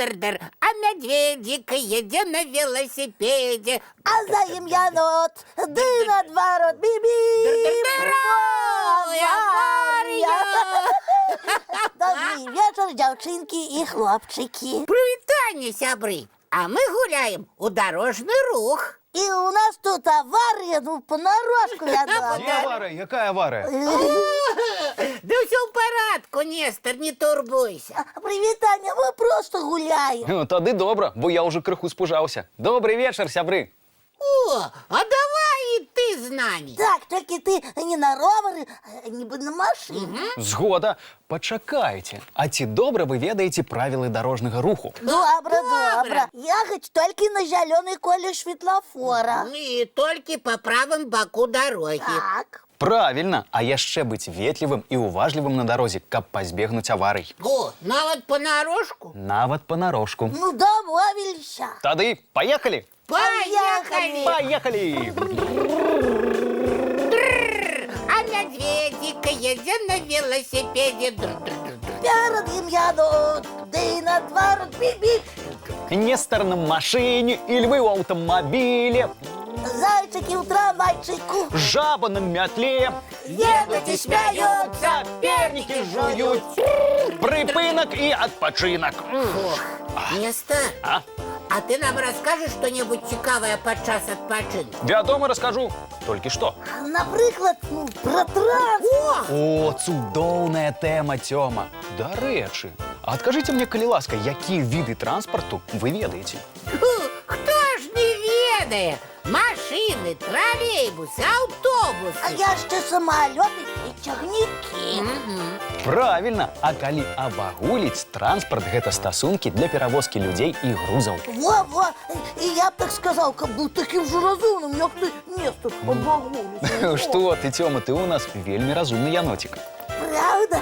Дыр-дыр-дыр-дыр. А медведик едет на велосипеде. А за ним янот, ды наоборот, би-би. Дыр-дыр-дыр. Ой, авария! Добрый вечер, девчонки и хлопчики. Привитание, сябры. А мы гуляем у дорожный рух. И у нас тут авария, ну, понарошку я Где думаю. авария? Якая авария? Да все в порядку, Нестор, не турбуйся. Привитание, мы просто гуляем. Ну, тоді добре, бо я вже криху спужався. Добрий вечір, сябри. О, а давай и ты с нами. Так, только ты не на ровері, не на машині. Згода. Почекайте. А ці добре ви ведаєте правила дорожнього руху. Добре, добре. Ехать только на зеленый колір светлофора. И только по правому боку дороги. Так. Правильно. А яшчэ быць ветлівым і уважлівым на дарозе, каб пазбегнуць аварый. О, нават понарошку. Нават панарошку. Ну, домовились. Тады поехали! Поехали! Поехали! А медведик едет на велосипеде. Перед ним янот, ды наоборот, би-би. Нестор на машине, и львы у автомобиле, Зайчики в трамвайчику. жаба на метле, Едут и смеются, перники жуют, припынок и отпочинок. Нестор, а ты нам расскажешь что-нибудь цікавое подчас отпочинку? Вядома, расскажу. Толькі што? Наприклад, ну, про транспорт. О, цудоўная тэма, Тёма. Дарэчы, а адкажыце мне, калі ласка, якія віды транспарту вы ведаеце? Кто ж не ведает? Машины, троллейбусы, автобусы. А я ще самолеты и цягнікі. Правильно, а калі абагуліць, транспорт гэта стасункі для перавозкі людзей і грузаў. Во-во, и я б так сказал, как был таким же разумным, як ты, Нестор, обогулись. Што ты, Тёма, ты у нас вельмі разумны янотик. Правда?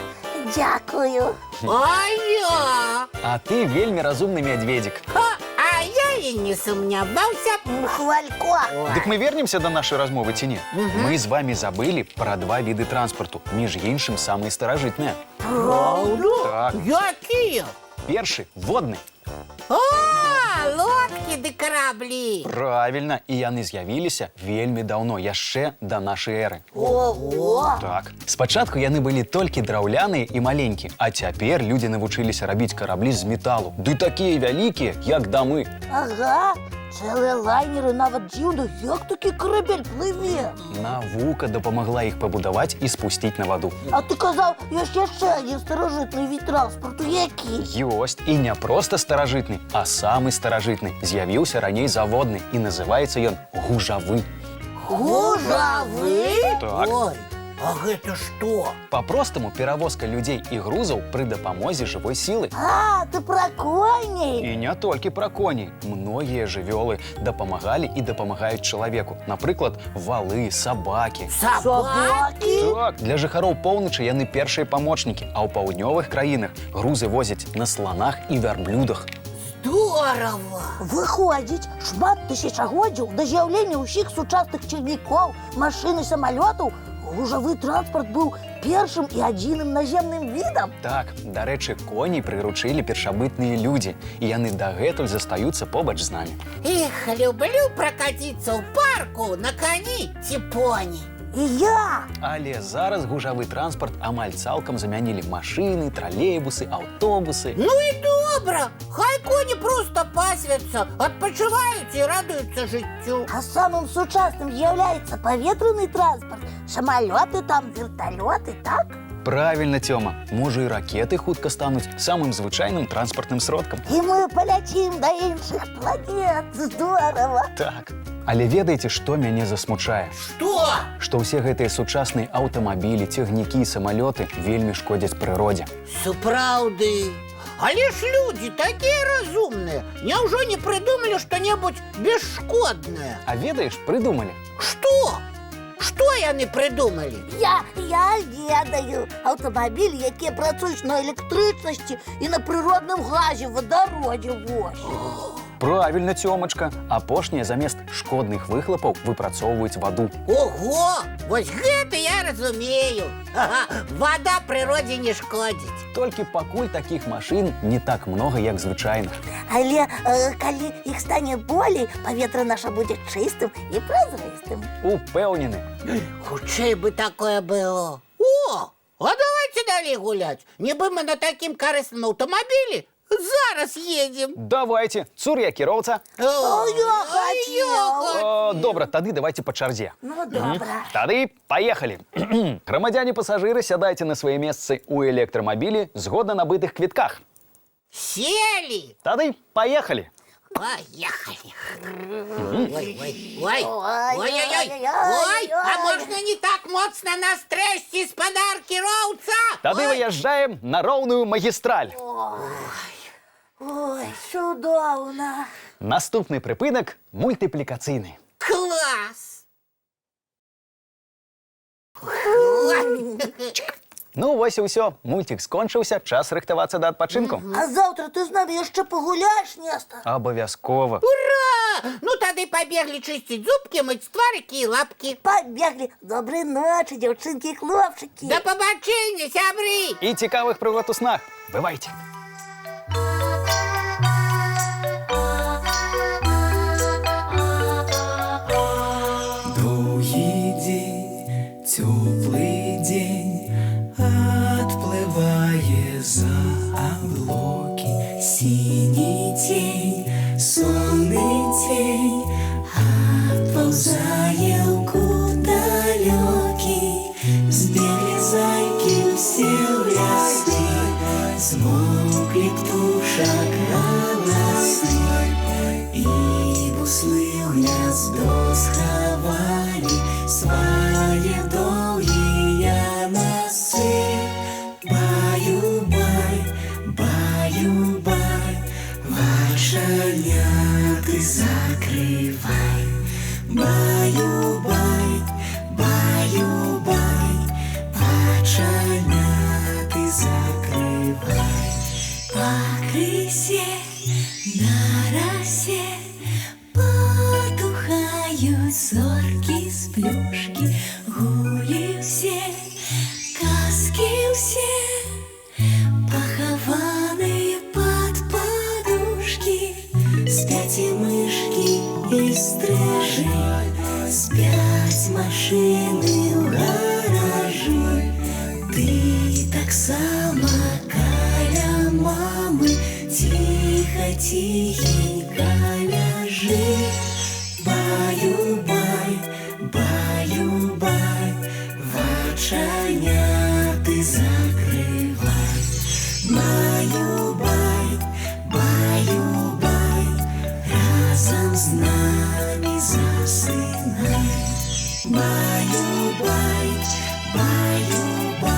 Дякую. А я? А ты вельмі разумны медведик. А я и не сомневался. Хвалько. Дык мы вернемся до нашай размовы ці не? Мы з вами забылі пра два віды транспорту, між іншым самыя старажытныя. Правда? Так, Какие? першы водны. А, лодки да корабли. Правильно, і яны з'явіліся вельмі даўно, яшчэ да нашай эры. Ого. Так. Спачатку яны былі толькі драўляныя і маленькі, а цяпер людзі навучыліся рабіць караблі з металу. Ды такія вялікія, як дамы. Ага, цэлыя лайнеры нават дзіўна, як такі карабель плыве. Навука дапамагла іх пабудаваць і спусціць на ваду. А ты казаў, ёсць яшчэ адзін старажытны від транспорту, які? Ёсць, і не проста старажытны, а самы старажытны. З'явіўся раней заводны і называецца ён гужавы. Гужавы? Так. Ой, а это что? Па-простаму перавозка людзей і грузаў пры дапамозе жывой сілы. А, ты про коней? І не толькі пра коней. Многія жывёлы дапамагалі і дапамагаюць чалавеку. Напрыклад, валы, сабакі. Собаки? Так, для жыхароў поўначы яны першыя памочнікі, а ў паўднёвых краінах грузы возяць на сланах і вярблюдах. Здорово! Выходзіць, шмат тысячагоддзяў да з'яўлення ўсіх сучасных цягнікоў, машын і самалётаў, гужавы транспорт быў першым і адзіным наземным відам. Так, дарэчы, коней прыручылі першабытныя людзі, і яны дагэтуль застаюцца побач з намі. Эх, люблю прокатиться в парку на коне типони. І я. Але зараз гужавы транспорт амаль цалкам замянілі машыны, тралейбусы, аўтобусы. Ну и добро! Хай кони просто пасвятся, отпочивают и радуются жыццю. А самым сучасным з'яўляецца паветраны транспорт, самалёты там, верталёты, так? Правильно, Тёма. Можа, і ракеты хутка стануць самым звычайным транспартным сродкам. І мы паляцім да іншых планет. Здорово. Так. Але ведаеце, што мяне засмучае? Что? Што ўсе гэтыя сучасныя аўтамабілі, цягнікі і самалёты вельмі шкодзяць прыродзе. Сапраўды. Але ж люди такие разумные. Неужо не придумали что-нибудь бесшкодное? А ведаеш, прыдумалі. Что? Что яны придумали? Я ведаю. Аўтамабілі, якія працуюць на электрычнасці і на прыродным газе, вадародзе, вось. Правильно, Тёмачка. Апошнія замест шкодных выхлапаў выпрацоўваюць ваду. Ого! Вось гэта я разумею. Вода прыроде не шкодзіць. Толькі пакуль такіх машын не так много, як звычайна. Але калі іх стане болей, паветра наша будзе чыстым і празрыстым. Упэўнены. Хутчэй бы такое было. О, а давайте далей гуляць. Нібы мы на такім карысным аўтамабілі зараз едзем. Давайте. Цур, я кіроўца. Я хацеў. Добра, тады давайте па чарзе. Ну, добра. Тады паехалі. Грамадзяне-пасажыры, сядайце на свае месцы ў электрамабілі згодна набытых квітках. Сели. Тады паехалі. Поехали. Ой, а можна не так моцна нас трэсці, спадар кіроўца? Тады выязджаем на роўную магістраль. Ой, цудоўна. Наступны прыпынак мультыплікацыйны. Класс. Ну, вось і ўсё. Мульцік скончыўся, час рыхтавацца да адпачынку. А заўтра ты з намі яшчэ пагуляеш, Нестар? Абавязкова. Ура! Ну тады пабеглі чысціць зубкі, мыць тварыкі і лапкі. Пабеглі. Добрай ночы, дзяўчынкі і хлопчыкі. Да пабачэння, сябры! І цікавых прыгод у снах. Бывайце. Доўгі дзень, цёплы дзень, адплывае за аблокі. Сіні цень, сонны цень, адпаўзае ў кут далёкі. Збеглі зайкі ўсе ў лясы, змоўклі птушак галасы, і буслы ў гняздо схавалі свае доўгія носы. Баю-бай, баю-бай, вачаняты закрывай. Баю-бай, баю-бай, вачаняты закрывай. Пакрысе на расе потухаюць зоркі з плюшкі. Гулі ўсе, казкі ўсе, пахаваныя пад падушкі. Спяць і мышкі і стрыжы, спяць машыны ў гаражы. Ты таксама каля мамы ціха-ціхенька ляжы. Баю-бай, баю-бай, вачаняты закрывай. Баю-бай, баю-бай, разам з намі засынай. Баю-бай, баю-бай.